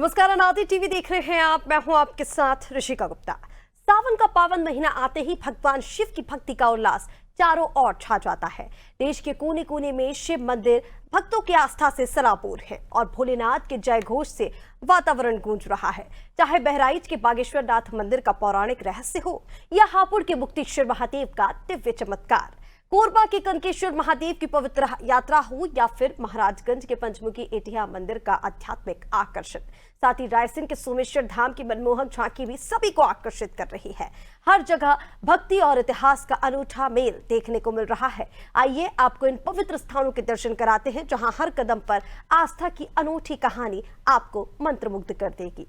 नमस्कार, अनादि टीवी देख रहे हैं आप। मैं हूं आपके साथ ऋषिका गुप्ता। सावन का पावन महीना आते ही भगवान शिव की भक्ति का उल्लास चारों ओर छा जाता है। देश के कोने कोने में शिव मंदिर भक्तों की आस्था से सराबोर है और भोलेनाथ के जय घोष से वातावरण गूंज रहा है। चाहे बहराइच के बागेश्वर नाथ मंदिर का पौराणिक रहस्य हो या हापुड़ के मुक्तेश्वर महादेव का दिव्य चमत्कार, कोरबा के कनकेश्वर महादेव की पवित्र यात्रा हो या फिर महाराजगंज के पंचमुखी एटिया मंदिर का आध्यात्मिक आकर्षण, साथ ही रायसेन के सोमेश्वर धाम की मनमोहक झांकी भी सभी को आकर्षित कर रही है। हर जगह भक्ति और इतिहास का अनूठा मेल देखने को मिल रहा है। आइए आपको इन पवित्र स्थानों के दर्शन कराते हैं, जहां हर कदम पर आस्था की अनूठी कहानी आपको मंत्रमुग्ध कर देगी।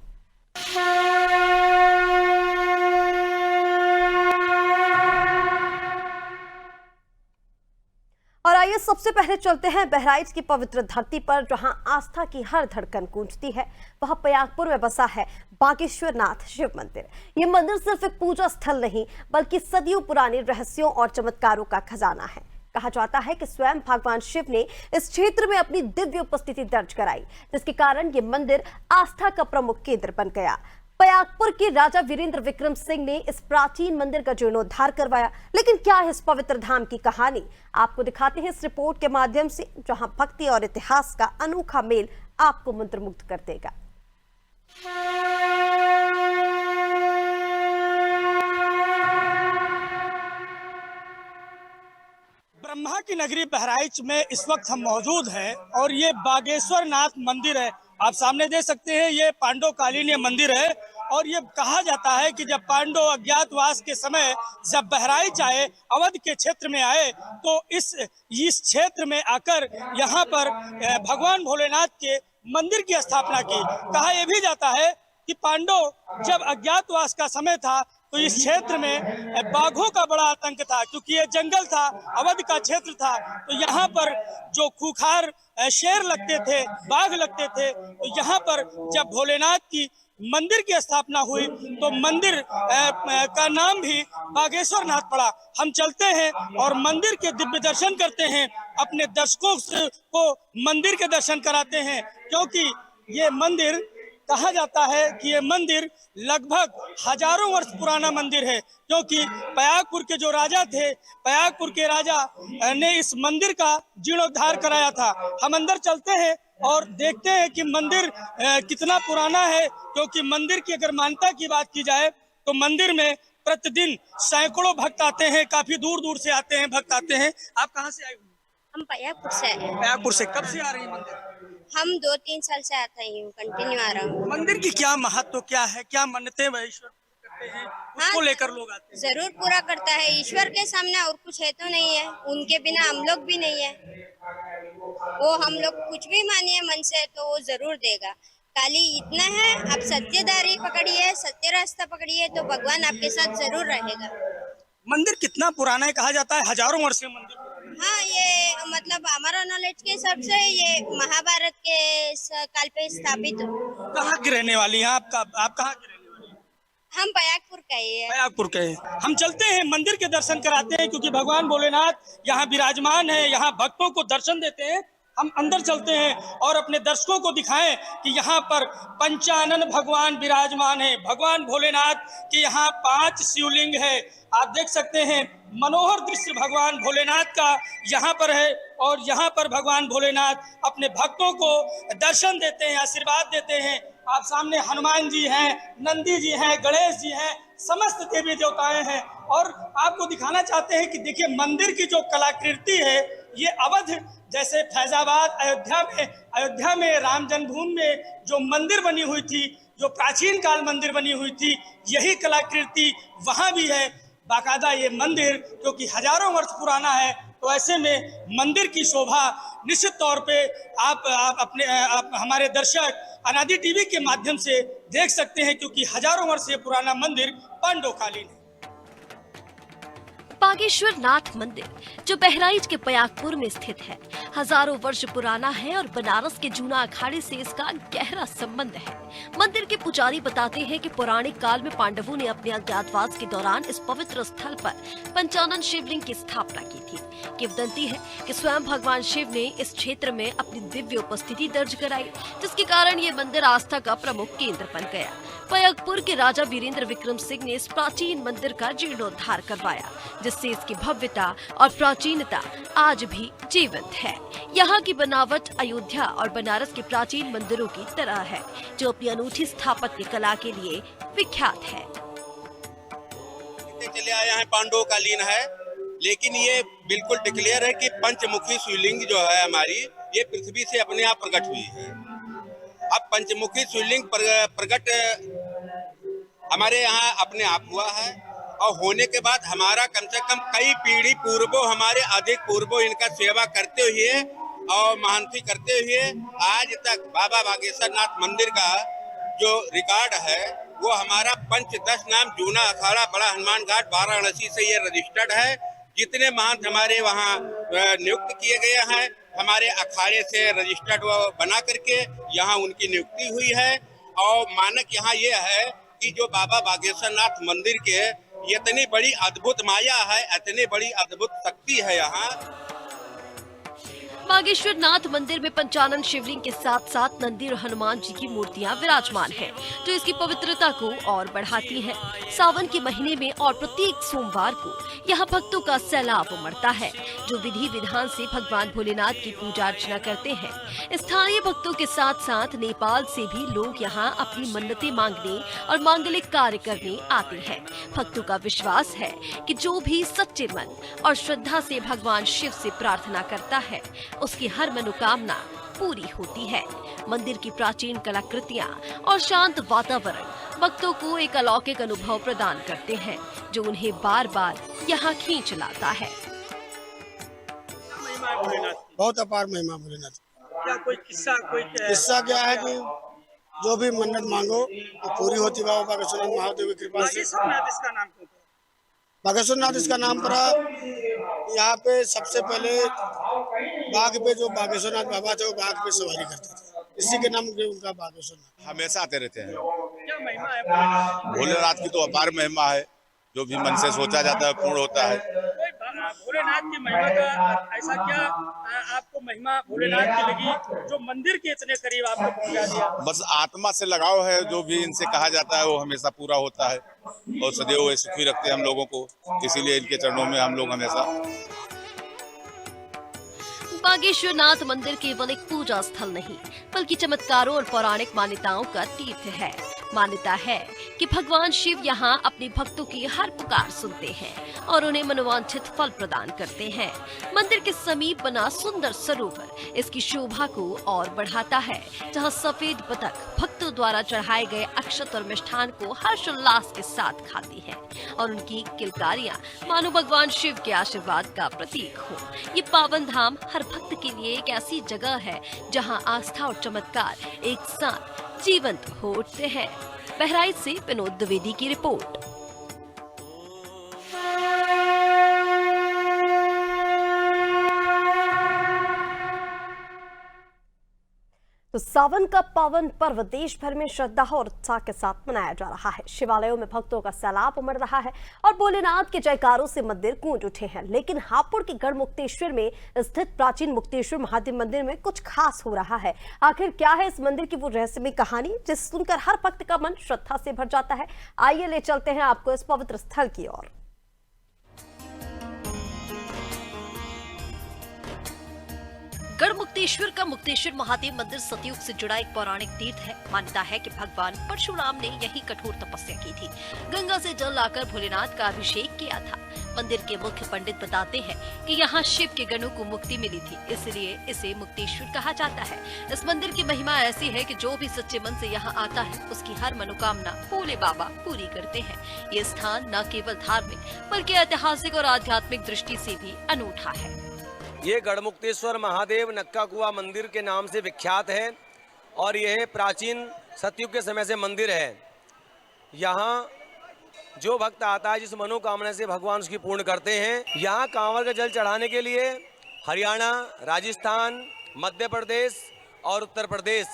और आइए सबसे पहले चलते हैं बहराइच की पवित्र धरती पर, जहां आस्था की हर धड़कन गूंजती है। वह पयागपुर में बसा है बागेश्वर नाथ शिव मंदिर। ये मंदिर सिर्फ एक पूजा स्थल नहीं, बल्कि सदियों पुराने रहस्यों और चमत्कारों का खजाना है। कहा जाता है कि स्वयं भगवान शिव ने इस क्षेत्र में अपनी दिव्य उपस्थिति दर्ज कराई, जिसके कारण ये मंदिर आस्था का प्रमुख केंद्र बन गया। पयागपुर के राजा वीरेंद्र विक्रम सिंह ने इस प्राचीन मंदिर का जीर्णोद्धार करवाया। लेकिन क्या है इस पवित्र धाम की कहानी, आपको दिखाते हैं इस रिपोर्ट के माध्यम से, जहां भक्ति और इतिहास का अनोखा मेल आपको मंत्रमुग्ध कर देगा। ब्रह्मा की नगरी बहराइच में इस वक्त हम मौजूद हैं और ये बागेश्वर नाथ मंदिर है। आप सामने देख सकते हैं, ये पांडव कालीन ये मंदिर है और ये कहा जाता है कि जब पांडव अज्ञातवास के समय जब बहराइच आए, अवध के क्षेत्र में आए, तो इस क्षेत्र में आकर यहाँ पर भगवान भोलेनाथ के मंदिर की स्थापना की। कहा यह भी जाता है कि पांडव जब अज्ञातवास का समय था तो इस क्षेत्र में बाघों का बड़ा आतंक था, क्योंकि ये जंगल था, अवध का क्षेत्र था। तो यहाँ पर जो खूंखार शेर लगते थे, बाघ लगते थे, तो यहाँ पर जब भोलेनाथ की मंदिर की स्थापना हुई तो मंदिर का नाम भी बागेश्वर नाथ पड़ा। हम चलते हैं और मंदिर के दिव्य दर्शन करते हैं, अपने दर्शकों को मंदिर के दर्शन कराते हैं, क्योंकि ये मंदिर कहा जाता है कि ये मंदिर लगभग हजारों वर्ष पुराना मंदिर है, क्योंकि पयागपुर के जो राजा थे, पयागपुर के राजा ने इस मंदिर का जीर्णोद्धार कराया था। हम अंदर चलते हैं और देखते हैं कि मंदिर कितना पुराना है, क्योंकि मंदिर की अगर मान्यता की बात की जाए तो मंदिर में प्रतिदिन सैकड़ों भक्त आते हैं, काफी दूर दूर से आते हैं, भक्त आते हैं। आप कहाँ से आए? हम पयागपुर से आए हैं। पयागपुर से कब से आ रही है मंदिर? हम 2-3 साल से आता ही हूँ, कंटिन्यू आ रहा हूँ। मंदिर की क्या महत्व क्या है, क्या मन्नतें ईश्वर करते हैं, उसको लेकर लोग आते हैं? जरूर पूरा करता है। ईश्वर के सामने और कुछ है तो नहीं है, उनके बिना हम लोग भी नहीं है। वो हम लोग कुछ भी मानिए मन से तो वो जरूर देगा। खाली इतना है, आप सत्यदारी पकड़िए, सत्य रास्ता पकड़िए तो भगवान आपके साथ जरूर रहेगा। मंदिर कितना पुराना है? कहा जाता है हजारों वर्ष से मंदिर। हाँ, ये मतलब हमारा नॉलेज के हिसाब से ये महाभारत के काल पे स्थापित हो। कहाँ की रहने वाली हैं आप कहाँ की रहने वाली हैं? हम पयागपुर का ही है। पयागपुर के हैं। हम चलते हैं, मंदिर के दर्शन कराते हैं, क्योंकि भगवान भोलेनाथ यहाँ विराजमान है, यहाँ भक्तों को दर्शन देते हैं। हम अंदर चलते हैं और अपने दर्शकों को दिखाएं कि यहाँ पर पंचानन भगवान विराजमान है। भगवान भोलेनाथ के यहाँ 5 शिवलिंग है। आप देख सकते हैं, मनोहर दृश्य भगवान भोलेनाथ का यहाँ पर है और यहाँ पर भगवान भोलेनाथ अपने भक्तों को दर्शन देते हैं, आशीर्वाद देते हैं। आप सामने हनुमान जी हैं, नंदी जी हैं, गणेश जी हैं, समस्त देवी देवताएं हैं। और आपको दिखाना चाहते हैं कि देखिए, मंदिर की जो कलाकृति है, ये अवध जैसे फैजाबाद, अयोध्या में राम जन्मभूमि में जो मंदिर बनी हुई थी, जो प्राचीन काल मंदिर बनी हुई थी, यही कलाकृति वहाँ भी है। बाकायदा ये मंदिर क्योंकि हजारों वर्ष पुराना है, तो ऐसे में मंदिर की शोभा निश्चित तौर पे आप हमारे दर्शक अनादि टीवी के माध्यम से देख सकते हैं, क्योंकि हजारों वर्ष से पुराना मंदिर पांडवकालीन है। बागेश्वर नाथ मंदिर जो बहराइच के पयागपुर में स्थित है, हजारों वर्ष पुराना है और बनारस के जूना अखाड़े से इसका गहरा संबंध है। मंदिर के पुजारी बताते हैं कि पौराणिक काल में पांडवों ने अपने अज्ञातवास के दौरान इस पवित्र स्थल पर पंचानन शिवलिंग की स्थापना की थी। किंवदंती है कि स्वयं भगवान शिव ने इस क्षेत्र में अपनी दिव्य उपस्थिति दर्ज कराई, जिसके कारण ये मंदिर आस्था का प्रमुख केंद्र बन गया। पयगपुर के राजा वीरेंद्र विक्रम सिंह ने इस प्राचीन मंदिर का जीर्णोद्धार करवाया, जिससे इसकी भव्यता और प्राचीनता आज भी जीवंत है। यहाँ की बनावट अयोध्या और बनारस के प्राचीन मंदिरों की तरह है, जो अपनी अनूठी स्थापत्य कला के लिए विख्यात है। चले आए हैं पांडवकालीन है, लेकिन ये बिल्कुल डिक्लेयर है कि पंचमुखी शिवलिंग जो है हमारी, ये पृथ्वी से अपने आप प्रकट हुई है। अब पंचमुखी शिवलिंग प्रकट हमारे यहाँ अपने आप हुआ है, और होने के बाद हमारा कम से कम कई पीढ़ी पूर्वों, हमारे अधिक पूर्वों इनका सेवा करते हुए और महांती करते हुए आज तक बाबा बागेश्वर नाथ मंदिर का जो रिकॉर्ड है वो हमारा पंचदश नाम जूना अखाड़ा बड़ा हनुमान घाट वाराणसी से ये रजिस्टर्ड है। जितने महंत हमारे वहाँ नियुक्त किए गए हैं, हमारे अखाड़े से रजिस्टर्ड बना करके यहाँ उनकी नियुक्ति हुई है। और मानक यहाँ ये है कि जो बाबा बागेश्वर नाथ मंदिर के इतनी बड़ी अद्भुत माया है, इतनी बड़ी अद्भुत शक्ति है यहाँ। बागेश्वर नाथ मंदिर में पंचानन शिवलिंग के साथ साथ नंदी और हनुमान जी की मूर्तियां विराजमान हैं, जो इसकी पवित्रता को और बढ़ाती हैं। सावन के महीने में और प्रत्येक सोमवार को यहाँ भक्तों का सैलाब उमड़ता है, जो विधि विधान से भगवान भोलेनाथ की पूजा अर्चना करते हैं। स्थानीय भक्तों के साथ साथ नेपाल से भी लोग यहाँ अपनी मन्नतें मांगने और मांगलिक कार्य करने आते हैं। भक्तों का विश्वास है कि जो भी सच्चे मन और श्रद्धा से भगवान शिव से प्रार्थना करता है, उसकी हर मनोकामना पूरी होती है। मंदिर की प्राचीन कलाकृतियां और शांत वातावरण भक्तों को एक अलौकिक अनुभव प्रदान करते हैं, जो उन्हें बार बार यहाँ खींच लाता है। बहुत अपार महिमा भोलेनाथ। क्या कोई किस्सा किस्सा क्या है कि जो भी मन्नत मांगो वो पूरी होती बाबा बागेश्वर नाथ महादेव की कृपा से। इसका नाम क्यों? बागेश्वर नाथ इसका नाम पड़ा, यहाँ पे सबसे पहले बाघ पे जो बागेश्वर नाथ बाबा थे वो बाघ पे सवारी करते थे, इसी के नाम के उनका बागेश्वर नाथ। हमेशा आते रहते हैं। क्या महिमा है भोलेनाथ की तो अपार महिमा है, जो भी मन से सोचा जाता है पूर्ण होता है। भोलेनाथ की महिमा का ऐसा क्या आपको महिमा भोलेनाथ की लगी, जो मंदिर के इतने करीब आपको पहुंचा दिया? बस आत्मा से लगाव है, जो भी इनसे कहा जाता है वो हमेशा पूरा होता है, और सदैव वे सुखी रखते हैं हम लोगों को, इसीलिए इनके चरणों में हम लोग हमेशा। बागेश्वर नाथ मंदिर केवल एक पूजा स्थल नहीं, बल्कि चमत्कारों और पौराणिक मान्यताओं का तीर्थ है। मान्यता है कि भगवान शिव यहाँ अपने भक्तों की हर पुकार सुनते हैं और उन्हें मनोवांछित फल प्रदान करते हैं। मंदिर के समीप बना सुंदर सरोवर इसकी शोभा को और बढ़ाता है, जहाँ सफेद बतख भक्तों द्वारा चढ़ाए गए अक्षत और मिष्ठान को हर्षोल्लास के साथ खाती है, और उनकी किलकारियां मानो भगवान शिव के आशीर्वाद का प्रतीक हो। ये पावन धाम हर भक्त के लिए एक ऐसी जगह है जहाँ आस्था और चमत्कार एक साथ जीवंत हो उठते हैं। बहराइच से विनोद द्विवेदी की रिपोर्ट। तो सावन का पावन पर्व देश भर में श्रद्धा और उत्साह के साथ मनाया जा रहा है। शिवालयों में भक्तों का सैलाब उमड़ रहा है और भोलेनाथ के जयकारों से मंदिर गूंज उठे हैं। लेकिन हापुड़ के गढ़मुक्तेश्वर में स्थित प्राचीन मुक्तेश्वर महादेव मंदिर में कुछ खास हो रहा है। आखिर क्या है इस मंदिर की वो रहस्यमय कहानी, जिसे सुनकर हर भक्त का मन श्रद्धा से भर जाता है? आइए ले चलते हैं आपको इस पवित्र स्थल की ओर। गढ़मुक्तेश्वर का मुक्तेश्वर महादेव मंदिर सतयुग से जुड़ा एक पौराणिक तीर्थ है। मान्यता है कि भगवान परशुराम ने यही कठोर तपस्या की थी। गंगा से जल लाकर भोलेनाथ का अभिषेक किया था। मंदिर के मुख्य पंडित बताते हैं कि यहाँ शिव के गणों को मुक्ति मिली थी, इसलिए इसे मुक्तेश्वर कहा जाता है। इस मंदिर की महिमा ऐसी है कि जो भी सच्चे मन से यहाँ आता है, उसकी हर मनोकामना भोले बाबा पूरी करते हैं। ये स्थान न केवल धार्मिक बल्कि ऐतिहासिक और आध्यात्मिक दृष्टि से भी अनूठा है। ये गढ़मुक्तेश्वर महादेव नक्का कुआ मंदिर के नाम से विख्यात है और यह प्राचीन सतयुग के समय से मंदिर है। यहाँ जो भक्त आता है जिस मनोकामना से भगवान उसकी पूर्ण करते हैं। यहाँ कांवर का जल चढ़ाने के लिए हरियाणा, राजस्थान, मध्य प्रदेश और उत्तर प्रदेश,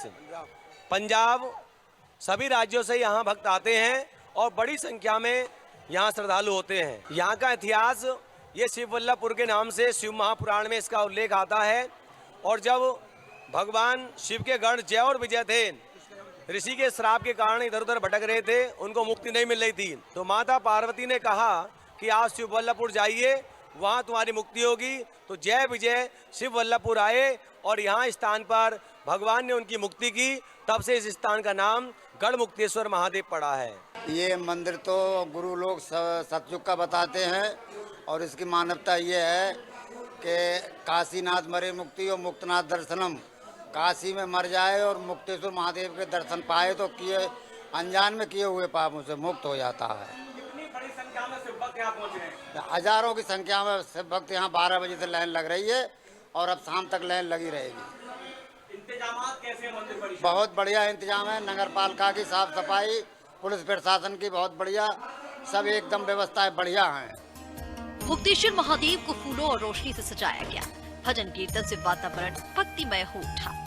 पंजाब, सभी राज्यों से यहाँ भक्त आते हैं और बड़ी संख्या में यहाँ श्रद्धालु होते हैं। यहाँ का इतिहास ये शिववल्लभपुर के नाम से शिव महापुराण में इसका उल्लेख आता है। और जब भगवान शिव के गण जय और विजय थे, ऋषि के श्राप के कारण इधर उधर भटक रहे थे, उनको मुक्ति नहीं मिल रही थी, तो माता पार्वती ने कहा कि आप शिववल्लभपुर जाइए, वहाँ तुम्हारी मुक्ति होगी। तो जय विजय शिववल्लभपुर आए और यहाँ स्थान पर भगवान ने उनकी मुक्ति की। तब से इस स्थान का नाम गढ़मुक्तेश्वर महादेव पड़ा है। ये मंदिर तो गुरु लोग सतयुग का बताते हैं और इसकी मान्यता ये है कि काशीनाथ मरे मुक्ति और मुक्तनाथ दर्शनम। काशी में मर जाए और मुक्तेश्वर महादेव के दर्शन पाए तो किए अनजान में किए हुए पापों से मुक्त हो जाता है। कितनी बड़ी संख्या में शिव भक्त यहाँ पहुँच रहे हैं? हजारों की संख्या में शिव भक्त यहाँ 12 बजे से लाइन लग रही है और अब शाम तक लाइन लगी रहेगी। इंतजामात कैसे हैं मंदिर परिसर? बहुत बढ़िया इंतजाम है। नगर पालिका की साफ सफाई, पुलिस प्रशासन की बहुत बढ़िया, सब एकदम व्यवस्थाएं बढ़िया हैं। मुक्तेश्वर महादेव को फूलों और रोशनी से सजाया गया। भजन कीर्तन से वातावरण भक्तिमय हो उठा।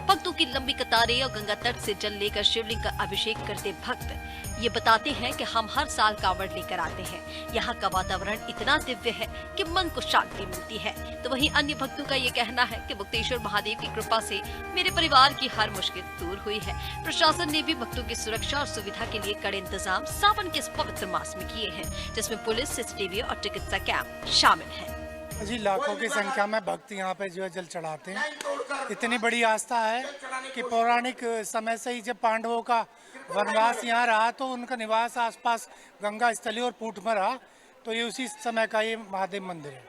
भक्तों की लंबी कतारें और गंगा तट से जल लेकर शिवलिंग का अभिषेक करते भक्त ये बताते हैं कि हम हर साल कांवड़ लेकर आते हैं। यहाँ का वातावरण इतना दिव्य है कि मन को शांति मिलती है। तो वहीं अन्य भक्तों का ये कहना है कि मुक्तेश्वर महादेव की कृपा से मेरे परिवार की हर मुश्किल दूर हुई है। प्रशासन ने भी भक्तों की सुरक्षा और सुविधा के लिए कड़े इंतजाम सावन के इस पवित्र मास में किए हैं, जिसमें पुलिस, सीसीटीवी और चिकित्सा कैंप शामिल है। जी, लाखों की संख्या में भक्त यहाँ पे जो है जल चढ़ाते हैं। इतनी बड़ी आस्था है कि पौराणिक समय से ही जब पांडवों का वनवास यहाँ रहा तो उनका निवास आसपास गंगा स्थली और पूट में रहा, तो ये उसी समय का ये महादेव मंदिर है।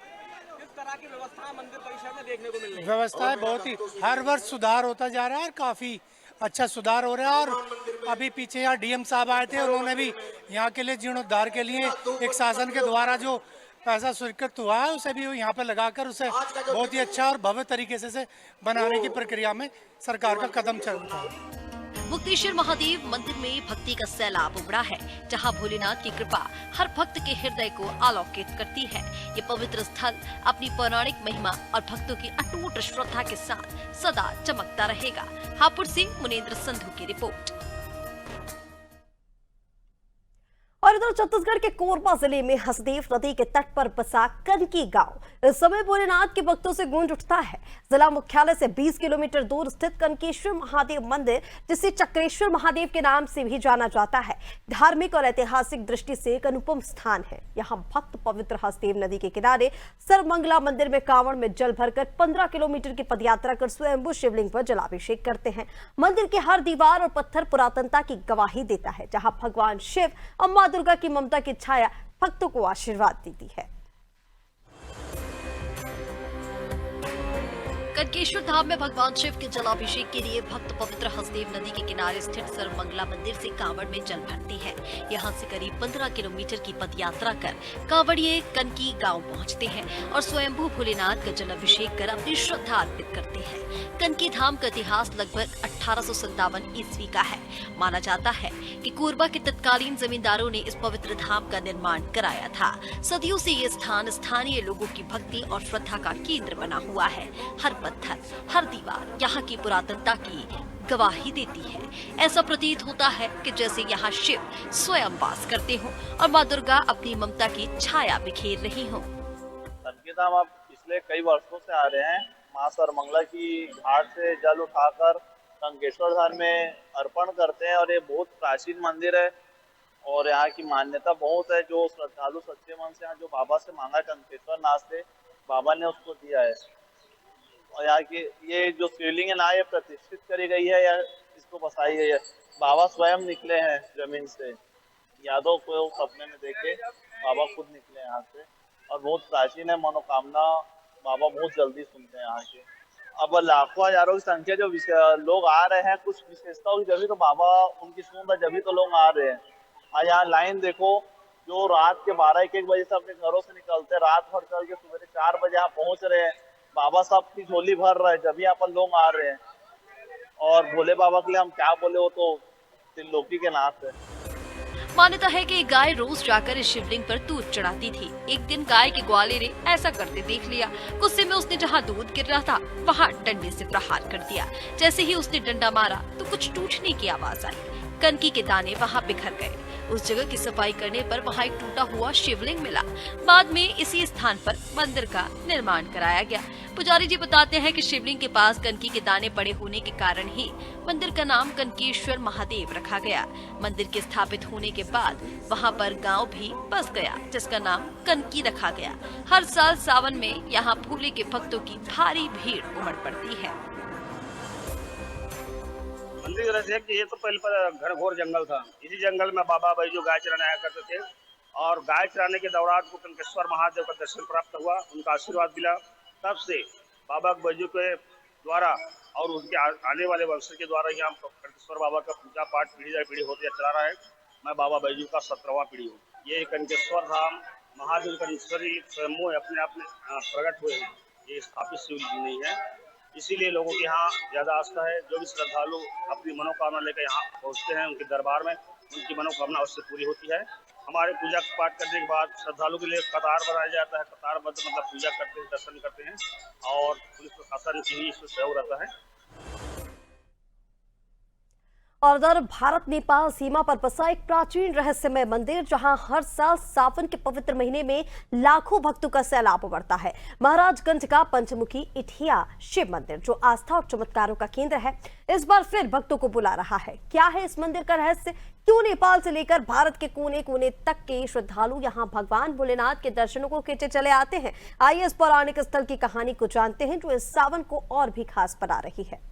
किस तरह की व्यवस्था मंदिर परिसर में देखने को मिल रही है? व्यवस्थाएं बहुत ही हर वर्ष सुधार होता जा रहा है और काफी अच्छा सुधार हो रहा है। और अभी पीछे यहाँ डीएम साहब आए थे, उन्होंने भी यहाँ के लिए जीर्णोद्धार के लिए एक शासन के द्वारा जो पैसा स्वीकृत हुआ है उसे भी यहाँ पे लगाकर उसे बहुत ही अच्छा और भव्य तरीके से बनाने की प्रक्रिया में सरकार का कदम चल रहा है। मुक्तेश्वर महादेव मंदिर में भक्ति का सैलाब उमड़ा है, जहां भोलेनाथ की कृपा हर भक्त के हृदय को आलोकित करती है। ये पवित्र स्थल अपनी पौराणिक महिमा और भक्तों की अटूट श्रद्धा के साथ सदा चमकता रहेगा। हापुड़ से मुनेंद्र संधू की रिपोर्ट। और इधर छत्तीसगढ़ के कोरबा जिले में हसदेव नदी के तट पर बसा कनकी गांव इस समय भोलेनाथ के भक्तों से गूंज उठता है। जिला मुख्यालय से 20 किलोमीटर दूर स्थित कनकेश्वर महादेव मंदिर, जिसे चक्रेश्वर महादेव के नाम से भी जाना जाता है, धार्मिक और ऐतिहासिक दृष्टि से एक अनुपम स्थान है। यहाँ भक्त पवित्र हसदेव नदी के किनारे सर्वमंगला मंदिर में कांवड़ में जल भरकर 15 किलोमीटर की पदयात्रा कर स्वयंभू शिवलिंग पर जलाभिषेक करते हैं। मंदिर के हर दीवार और पत्थर पुरातनता की गवाही देता है, जहाँ भगवान शिव और मां दुर्गा की ममता की छाया भक्तों को आशीर्वाद देती है। कनकेश्वर धाम में भगवान शिव के जलाभिषेक के लिए भक्त पवित्र हसदेव नदी के किनारे स्थित सर्वमंगला मंदिर से कांवड़ में जल भरते हैं। यहाँ से करीब 15 किलोमीटर की पदयात्रा कर कांवड़िए कनकी गांव पहुँचते हैं और स्वयंभू भोलेनाथ का जलाभिषेक कर अपनी श्रद्धा अर्पित करते हैं। कनकी धाम का इतिहास लगभग 1857 ईस्वी का है। माना जाता है कि कोरबा के तत्कालीन जमींदारों ने इस पवित्र धाम का निर्माण कराया था। सदियों से ये स्थान स्थानीय लोगों की भक्ति और श्रद्धा का केंद्र बना हुआ है। हर पत्थर, हर दीवार यहाँ की पुरातनता की गवाही देती है। ऐसा प्रतीत होता है कि जैसे यहाँ शिव स्वयं वास करते हों और मां दुर्गा अपनी ममता की छाया बिखेर रही हों। कनकी धाम अब पिछले कई वर्षों से आ रहे हैं। मां सर्वमंगला की घाट से जल उठाकर कनकेश्वर धाम में अर्पण करते हैं और ये बहुत प्राचीन मंदिर है और यहाँ की मान्यता बहुत है। जो श्रद्धालु सच्चे मन से यहाँ जो बाबा से मांगा कनकेश्वर नाथ से, बाबा ने उसको दिया है। और यहाँ की ये जो शिवलिंग है ना, ये प्रतिष्ठित करी गई है या इसको बसाई गई है। बाबा स्वयं निकले हैं जमीन से, यादों को सपने में देखे बाबा खुद निकले यहाँ से और बहुत प्राचीन है। मनोकामना बाबा बहुत जल्दी सुनते हैं यहाँ के। अब लाखों हजारों की संख्या जो लोग आ रहे हैं, कुछ विशेषता होगी जब तो बाबा उनकी सुन रहे, जब तो लोग आ रहे हैं। और यहाँ लाइन देखो, जो रात के 12-1 बजे से अपने घरों से निकलते हैं, रात भर चल के सुबह 4 बजे यहाँ पहुँच रहे हैं। बाबा साहब की झोली भर रहा है, जब यहाँ पर लोग आ रहे हैं। और भोले बाबा के लिए हम क्या बोले, वो तो त्रिलोकी के नाथ है। मान्यता है कि गाय रोज जाकर इस शिवलिंग पर दूध चढ़ाती थी। एक दिन गाय के ग्वाले ने ऐसा करते देख लिया। गुस्से में उसने जहाँ दूध गिर रहा था वहाँ डंडे से प्रहार कर दिया। जैसे ही उसने डंडा मारा तो कुछ टूटने की आवाज आई। कनकी के दाने वहाँ बिखर गए। उस जगह की सफाई करने पर वहाँ एक टूटा हुआ शिवलिंग मिला। बाद में इसी स्थान पर मंदिर का निर्माण कराया गया। पुजारी जी बताते हैं कि शिवलिंग के पास कनकी के दाने पड़े होने के कारण ही मंदिर का नाम कनकेश्वर महादेव रखा गया। मंदिर के स्थापित होने के बाद वहाँ पर गांव भी बस गया, जिसका नाम कनकी रखा गया। हर साल सावन में यहाँ भोले के भक्तों की भारी भीड़ उमड़ पड़ती है। मंदिर की वजह से कि ये तो पहले पर घनघोर जंगल था। इसी जंगल में बाबा बैजू गाय चराने आया करते थे और गाय चराने के दौरान को कनकेश्वर महादेव का दर्शन प्राप्त हुआ, उनका आशीर्वाद मिला। तब से बाबा बैजू के द्वारा और उनके आने वाले वंश के द्वारा यहाँ कनकेश्वर बाबा का पूजा पाठ पीढ़ी दर पीढ़ी होते चला रहा है। मैं बाबा बैजू का 17वां पीढ़ी हूँ। ये कनकेश्वर धाम महादेव कनकेश्वरी स्वयं अपने आप में प्रकट हुए हैं। ये स्थापित शिवलिंग नहीं है, इसीलिए लोगों की यहाँ ज्यादा आस्था है। जो भी श्रद्धालु अपनी मनोकामना लेकर यहाँ पहुँचते हैं, उनके दरबार में उनकी मनोकामना अवश्य पूरी होती है। हमारे पूजा पाठ करने के बाद श्रद्धालु के लिए कतार बनाया जाता है। कतारबद्ध मतलब पूजा करते हैं, दर्शन करते हैं और पुलिस प्रशासन की भी इसमें सहयोग रहता है। और उधर भारत नेपाल सीमा पर बसा एक प्राचीन रहस्यमय मंदिर, जहां हर साल सावन के पवित्र महीने में लाखों भक्तों का सैलाब उमड़ता है। महाराजगंज का पंचमुखी इठिया शिव मंदिर, जो आस्था और चमत्कारों का केंद्र है, इस बार फिर भक्तों को बुला रहा है। क्या है इस मंदिर का रहस्य? क्यों नेपाल से लेकर भारत के कोने कोने तक के श्रद्धालु यहां भगवान भोलेनाथ के दर्शनों को खींचे चले आते हैं? आइए इस पौराणिक स्थल की कहानी को जानते हैं, जो इस सावन को और भी खास बना रही है।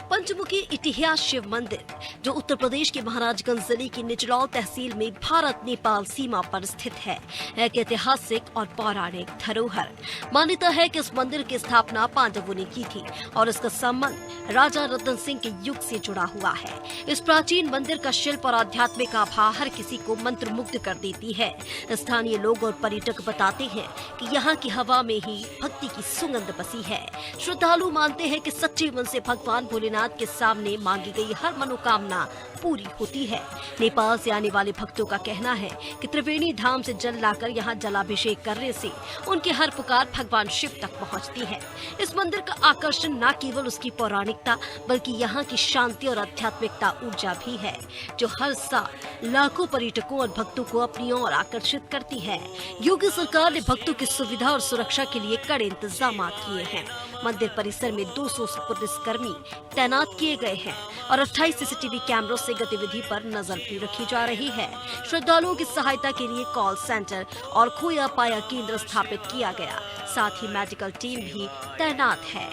पंचमुखी इतिहास शिव मंदिर, जो उत्तर प्रदेश के महाराजगंज जिले की निचलौल तहसील में भारत नेपाल सीमा पर स्थित है, एक ऐतिहासिक और पौराणिक धरोहर। मान्यता है कि इस मंदिर की स्थापना पांडवों ने की थी और इसका संबंध राजा रतन सिंह के युग से जुड़ा हुआ है। इस प्राचीन मंदिर का शिल्प और आध्यात्मिक आभा हर किसी को मंत्रमुग्ध कर देती है। स्थानीय लोग और पर्यटक बताते हैं कि यहाँ की हवा में ही भक्ति की सुगंध बसी है। श्रद्धालु मानते हैं कि सच्चे मन से भगवान भोलेनाथ के सामने मांगी गई हर मनोकामना पूरी होती है। नेपाल से आने वाले भक्तों का कहना है कि त्रिवेणी धाम से जल लाकर यहाँ जलाभिषेक करने से उनकी हर पुकार भगवान शिव तक पहुँचती है। इस मंदिर का आकर्षण न केवल उसकी पौराणिकता, बल्कि यहाँ की शांति और आध्यात्मिकता ऊर्जा भी है, जो हर साल लाखों पर्यटकों और भक्तों को अपनी ओर आकर्षित करती है। योगी सरकार ने भक्तों की सुविधा और सुरक्षा के लिए कड़े इंतजाम किए हैं। मंदिर परिसर में 200 पुलिसकर्मी तैनात किए गए हैं और 28 सीसीटीवी कैमरों से गतिविधि पर नजर भी रखी जा रही है। श्रद्धालुओं की सहायता के लिए कॉल सेंटर और खोया पाया केंद्र स्थापित किया गया। साथ ही मेडिकल टीम भी तैनात है।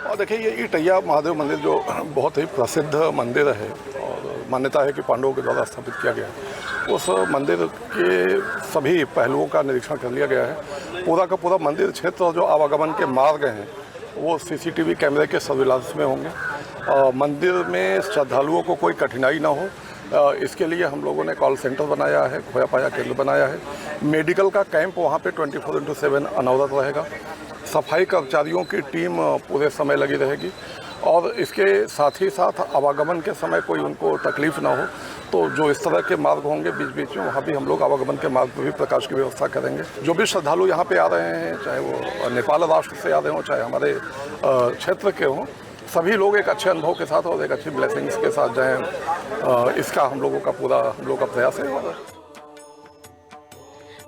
और देखिए, ये इटैया महादेव मंदिर जो बहुत ही प्रसिद्ध मंदिर है और मान्यता है कि पांडवों के द्वारा स्थापित किया गया है। उस मंदिर के सभी पहलुओं का निरीक्षण कर लिया गया है। पूरा का पूरा मंदिर क्षेत्र और जो आवागमन के मार्ग हैं वो सीसीटीवी कैमरे के सर्विलांस में होंगे। मंदिर में श्रद्धालुओं को कोई कठिनाई ना हो, इसके लिए हम लोगों ने कॉल सेंटर बनाया है, खोया पाया केंद्र बनाया है। मेडिकल का कैंप वहाँ पे 24/7 अनवरत रहेगा। सफाई कर्मचारियों की टीम पूरे समय लगी रहेगी और इसके साथ ही साथ आवागमन के समय कोई उनको तकलीफ ना हो, तो जो इस तरह के मार्ग होंगे बीच बीच में, वहाँ भी हम लोग आवागमन के मार्ग पर भी प्रकाश की व्यवस्था करेंगे। जो भी श्रद्धालु यहाँ पे आ रहे हैं, चाहे वो नेपाल राष्ट्र से आ रहे हों, चाहे हमारे क्षेत्र के हों, सभी लोग एक अच्छे अनुभव के साथ और एक अच्छी ब्लेसिंग्स के साथ जाएं, इसका हम लोगों का प्रयास है।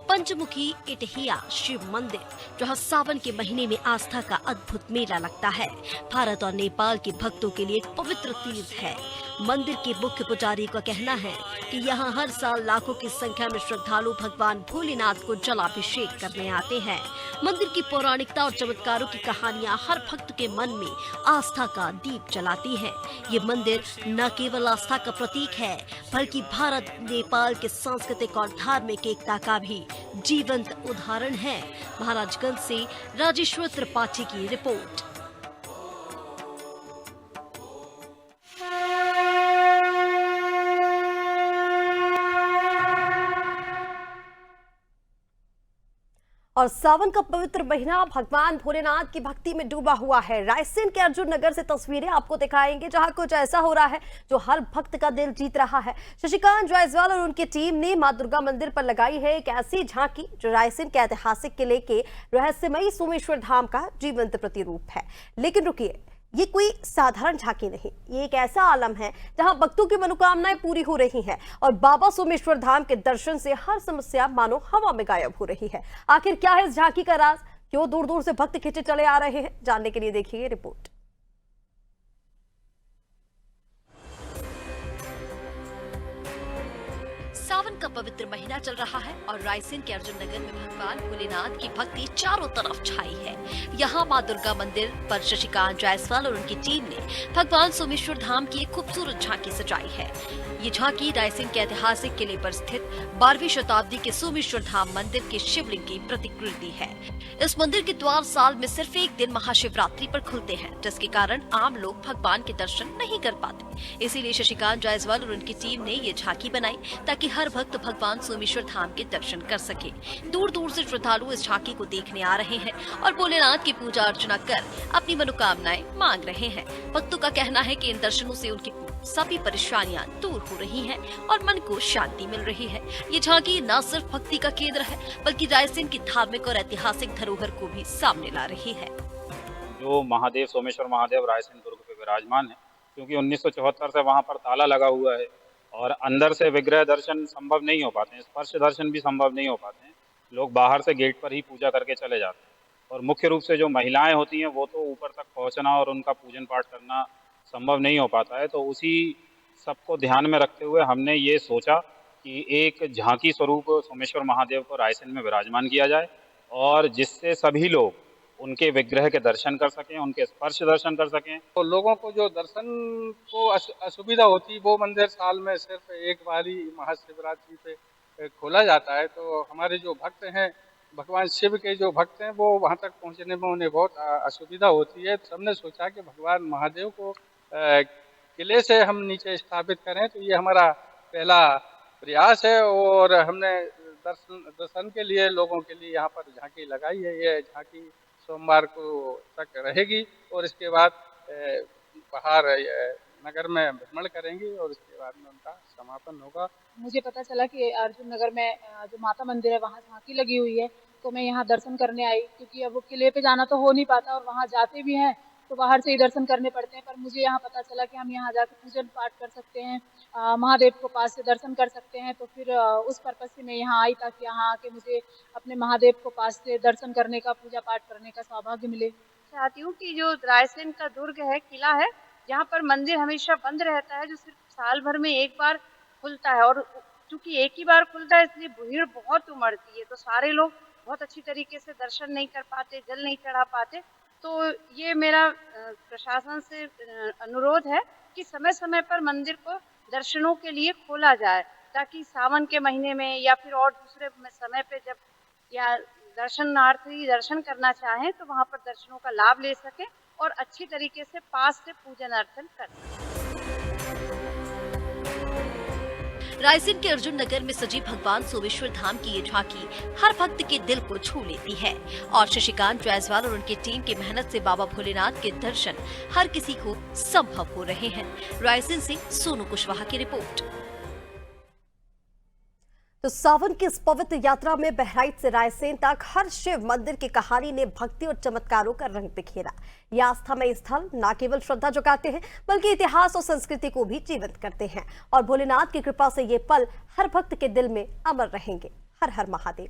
पंचमुखी इटहिया शिव मंदिर, जहां सावन के महीने में आस्था का अद्भुत मेला लगता है, भारत और नेपाल के भक्तों के लिए एक पवित्र तीर्थ है। मंदिर के मुख्य पुजारी का कहना है कि यहां हर साल लाखों की संख्या में श्रद्धालु भगवान भोलेनाथ को जलाभिषेक करने आते हैं। मंदिर की पौराणिकता और चमत्कारों की कहानियां हर भक्त के मन में आस्था का दीप जलाती हैं। ये मंदिर न केवल आस्था का प्रतीक है, बल्कि भारत नेपाल के सांस्कृतिक और धार्मिक एकता का भी जीवंत उदाहरण है। महाराजगंज से राजेश्वर त्रिपाठी की रिपोर्ट। और सावन का पवित्र महीना भगवान भोलेनाथ की भक्ति में डूबा हुआ है। रायसेन के अर्जुन नगर से तस्वीरें आपको दिखाएंगे जहां कुछ ऐसा हो रहा है जो हर भक्त का दिल जीत रहा है। शशिकांत जायसवाल और उनकी टीम ने मां दुर्गा मंदिर पर लगाई है एक ऐसी झांकी जो रायसेन के ऐतिहासिक किले के रहस्यमयी सोमेश्वर धाम का जीवंत प्रतिरूप है। लेकिन रुकिए, ये कोई साधारण झांकी नहीं, ये एक ऐसा आलम है जहां भक्तों की मनोकामनाएं पूरी हो रही हैं और बाबा सोमेश्वर धाम के दर्शन से हर समस्या मानो हवा में गायब हो रही है। आखिर क्या है इस झांकी का राज, क्यों दूर दूर से भक्त खिंचे चले आ रहे हैं, जानने के लिए देखिए रिपोर्ट। सावन का पवित्र महीना चल रहा है और रायसेन के अर्जुन नगर में भगवान भोलेनाथ की भक्ति चारों तरफ छाई है। यहाँ मां दुर्गा मंदिर पर शशिकांत जायसवाल और उनकी टीम ने भगवान सोमेश्वर धाम की एक खूबसूरत झांकी सजाई है। ये झांकी रायसेन के ऐतिहासिक किले पर स्थित 12वीं शताब्दी के सोमेश्वर धाम मंदिर के शिवलिंग की प्रतिकृति है। इस मंदिर के द्वार साल में सिर्फ एक दिन महाशिवरात्रि पर खुलते हैं, जिसके कारण आम लोग भगवान के दर्शन नहीं कर पाते। इसीलिए शशिकांत जायसवाल और उनकी टीम ने ये झांकी बनाई ताकि हर भक्त भगवान सोमेश्वर धाम के दर्शन कर सके। दूर दूर से श्रद्धालु इस झांकी को देखने आ रहे हैं और भोलेनाथ की पूजा अर्चना कर अपनी मनोकामनाएं मांग रहे हैं। भक्तों का कहना है कि इन दर्शनों से उनकी सभी परेशानियां दूर हो रही हैं और मन को शांति मिल रही है। ये झांकी न सिर्फ भक्ति का केंद्र है बल्कि रायसेन की धार्मिक और ऐतिहासिक धरोहर को भी सामने ला रही है। जो महादेव सोमेश्वर महादेव रायसेन दुर्ग पे विराजमान है, क्योंकि 1974 से वहाँ पर ताला लगा हुआ है और अंदर से विग्रह दर्शन संभव नहीं हो पाते हैं, स्पर्श दर्शन भी संभव नहीं हो पाते हैं। लोग बाहर से गेट पर ही पूजा करके चले जाते हैं और मुख्य रूप से जो महिलाएं होती हैं वो तो ऊपर तक पहुँचना और उनका पूजन पाठ करना संभव नहीं हो पाता है। तो उसी सबको ध्यान में रखते हुए हमने ये सोचा कि एक झांकी स्वरूप सोमेश्वर महादेव को रायसेन में विराजमान किया जाए और जिससे सभी लोग उनके विग्रह के दर्शन कर सकें, उनके स्पर्श दर्शन कर सकें। तो लोगों को जो दर्शन को असुविधा होती, वो मंदिर साल में सिर्फ एक बार ही महाशिवरात्रि पे खोला जाता है। तो हमारे जो भक्त हैं, भगवान शिव के जो भक्त हैं, वो वहाँ तक पहुँचने में उन्हें बहुत असुविधा होती है। तो हमने सोचा कि भगवान महादेव को किले से हम नीचे स्थापित करें, तो ये हमारा पहला प्रयास है और हमने दर्शन के लिए लोगों के लिए यहाँ पर झांकी लगाई है। ये झांकी सोमवार को तक रहेगी और इसके बाद बाहर नगर में भ्रमण करेंगी और इसके बाद में उनका समापन होगा। मुझे पता चला कि अर्जुन नगर में जो माता मंदिर है वहाँ झांकी लगी हुई है, तो मैं यहाँ दर्शन करने आई, क्योंकि अब वो किले पे जाना तो हो नहीं पाता और वहाँ जाते भी हैं तो बाहर से ही दर्शन करने पड़ते हैं। पर मुझे यहाँ पता चला कि हम यहाँ जाकर पूजन पाठ कर सकते हैं, महादेव को पास से दर्शन कर सकते हैं। तो फिर उस पर्पज से मैं यहाँ आई ताकि यहाँ आके मुझे अपने महादेव को पास से दर्शन करने का, पूजा पाठ करने का सौभाग्य मिले। चाहती हूँ कि जो रायसेन का दुर्ग है, किला है, यहाँ पर मंदिर हमेशा बंद रहता है, जो सिर्फ साल भर में एक बार खुलता है और चूंकि एक ही बार खुलता है इसलिए भीड़ बहुत उमड़ती है, तो सारे लोग बहुत अच्छी तरीके से दर्शन नहीं कर पाते, जल नहीं चढ़ा पाते। तो ये मेरा प्रशासन से अनुरोध है कि समय समय पर मंदिर को दर्शनों के लिए खोला जाए, ताकि सावन के महीने में या फिर और दूसरे समय पे जब या दर्शनार्थी दर्शन करना चाहें तो वहाँ पर दर्शनों का लाभ ले सकें और अच्छी तरीके से पास से पूजन अर्चन कर सकें। रायसेन के अर्जुन नगर में सजी भगवान सोमेश्वर धाम की ये झांकी हर भक्त के दिल को छू लेती है और शशिकांत जायसवाल और उनकी टीम की मेहनत से बाबा भोलेनाथ के दर्शन हर किसी को संभव हो रहे हैं। रायसेन से सोनू कुशवाहा की रिपोर्ट। तो सावन की इस पवित्र यात्रा में बहराइच से रायसेन तक हर शिव मंदिर की कहानी ने भक्ति और चमत्कारों का रंग बिखेरा। यह आस्थामय स्थल न केवल श्रद्धा जुटाते हैं बल्कि इतिहास और संस्कृति को भी जीवंत करते हैं और भोलेनाथ की कृपा से ये पल हर भक्त के दिल में अमर रहेंगे। हर हर महादेव।